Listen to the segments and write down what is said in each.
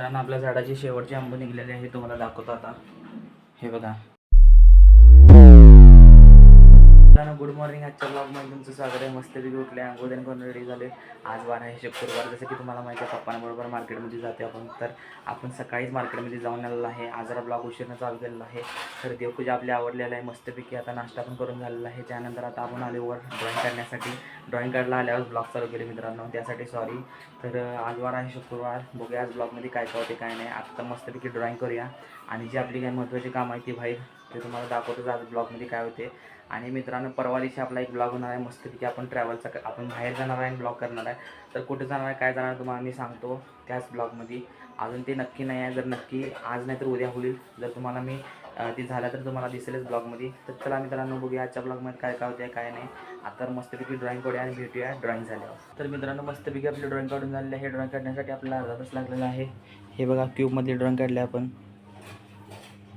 कारण आपल्या झाडाची शेवटची आंबे निघलेले आहे, तुम्हाला दाखवतो आता. हे बघा. Good morning. आजच्या ब्लॉगमध्ये तुमचं स्वागत आहे. मस्तपैकी उठले, अंघोळ करून रेडी झाले. आज वार आहे शुक्रवार. जसं की तुम्हाला माहिती आहे, पप्पांबरोबर मार्केटमध्ये जाते आपण. तर आपण सकाळीच मार्केटमध्ये जाऊन आलेलो आहे. आज जरा ब्लॉग उशीरनं चालू केलेला आहे. तर देवपूजा आपली आवडलेला आहे. मस्तपैकी आता नाश्ता पण करून झालेला आहे. त्यानंतर आता आपण आले वर ड्रॉईंग काढण्यासाठी. ड्रॉईंग काढला आल्यावर ब्लॉग चालू केले मित्रांनो, त्यासाठी सॉरी. तर आज वार आहे शुक्रवार. बघूया आज ब्लॉगमध्ये काय काय होते काय नाही. आता मस्तपैकी ड्रॉईंग करूया आणि जी आपली काही महत्त्वाची कामं आहे ती बाहेर ते तुम्हाला दाखवतोच आज ब्लॉगमध्ये काय होते. आणि मित्रांनो, परवा दिवशी आपला एक ब्लॉग होणार आहे मस्तपैकी. आपण ट्रॅव्हलचा आपण बाहेर जाणार आहे आणि ब्लॉग करणार आहे. तर कुठे जाणार आहे काय जाणार तुम्हाला मी सांगतो त्याच ब्लॉगमध्ये. अजून ते नक्की नाही आहे. जर नक्की आज नाही तर उद्या होईल. जर तुम्हाला मी ती झालं तर तुम्हाला दिसेलच ब्लॉगमध्ये. तर चला मित्रांनो, बघूया आजच्या ब्लॉगमध्ये काय काय होते काय नाही. आता मस्तपैकी ड्रॉईंग करूया आणि भेटूया ड्रॉईंग झाल्यावर. तर मित्रांनो, मस्तपैकी आपली ड्रॉईंग काढून झालेली आहे. ड्रॉईंग काढण्यासाठी आपल्याला अर्धा तास लागलेला आहे. हे बघा, क्यूबमधली ड्रॉईंग काढली आपण.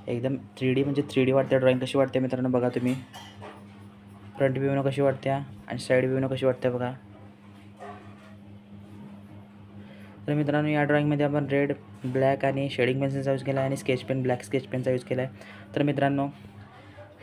एकदम 3D म्हणजे 3D वाटते ड्रॉईंग. कशी वाटते मित्रांनो बघा तुम्ही. फ्रंट व्ह्यूनं कशी वाटते आणि साईड व्ह्यूनं कशी वाटते बघा. तर मित्रांनो, या ड्रॉईंगमध्ये आपण रेड, ब्लॅक आणि शेडिंग पेन्सिलचा यूज केला आहे आणि स्केच पेन, ब्लॅक स्केच पेनचा यूज केला आहे. तर मित्रांनो,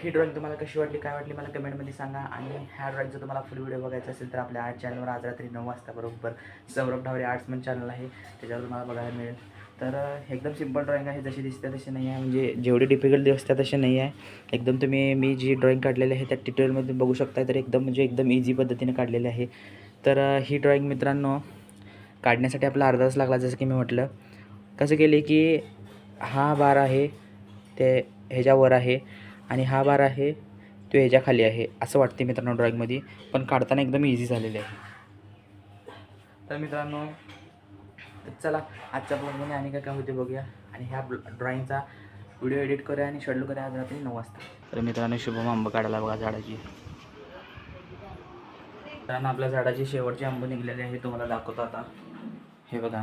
ही ड्रॉईंग तुम्हाला कशी वाटली काय वाटली मला कमेंटमध्ये सांगा. आणि ह्या ड्रॉईंगचा तुम्हाला फुल व्हिडिओ बघायचा असेल तर आपल्या आज चॅनलवर आज रात्री 9 वाजता बरोबर सौरभ ढावरे आर्ट्स म्हणून चॅनल आहे, त्याच्यावर तुम्हाला बघायला मिळेल. तर एकदम सिंपल ड्रॉईंग आहे. जशी दिसते तशी नाही आहे, म्हणजे जेवढी डिफिकल्ट दिसते तशी नाही आहे. एकदम तुम्ही मी जी ड्रॉईंग काढलेली आहे त्या ट्युटोरियलमध्ये बघू शकता. तर एकदम म्हणजे एकदम इझी पद्धतीने काढलेली आहे. तर ही ड्रॉईंग मित्रांनो काढण्यासाठी आपला अर्धा तास लागला. जसं की मी म्हटलं, कसं केले की हा बार आहे ते ह्याच्यावर आहे आणि हा बार आहे तो ह्याच्या खाली आहे असं वाटते मित्रांनो ड्रॉईंगमध्ये, पण काढताना एकदम इझी झालेले आहे. तर मित्रांनो, तर चला आजच्या ब्लॉगमध्ये आणि काय काय होते बघूया. आणि ह्या ड्रॉईंगचा व्हिडिओ एडिट करूया आणि शेड्यूल करूया आज रात्री 9 वाजता. तर मित्रांनो, शुभम आंबा काढायला बघा झाडाची. मित्रांनो, आपल्या झाडाची शेवटची आंबे निघलेली आहे, तुम्हाला दाखवतो आता. हे बघा,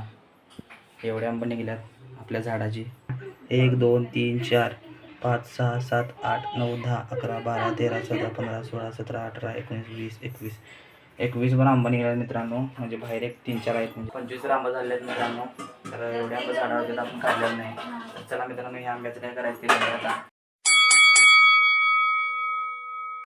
एवढे आंबे निघल्यात आपल्या झाडाची. 1 2 3 4 5 6 7 8 9 10 11 12 13 14 15 16 17 18 19 20 21 पण आंबा निघाला मित्रांनो. म्हणजे बाहेर एक 3-4 आहेत, म्हणजे 25 आंबा झाले आहेत मित्रांनो. तर एवढे आंबे झाडावर आपण काढलेलं नाही. तर चला मित्रांनो, ह्या आंब्याचं काय करायचं ते आता.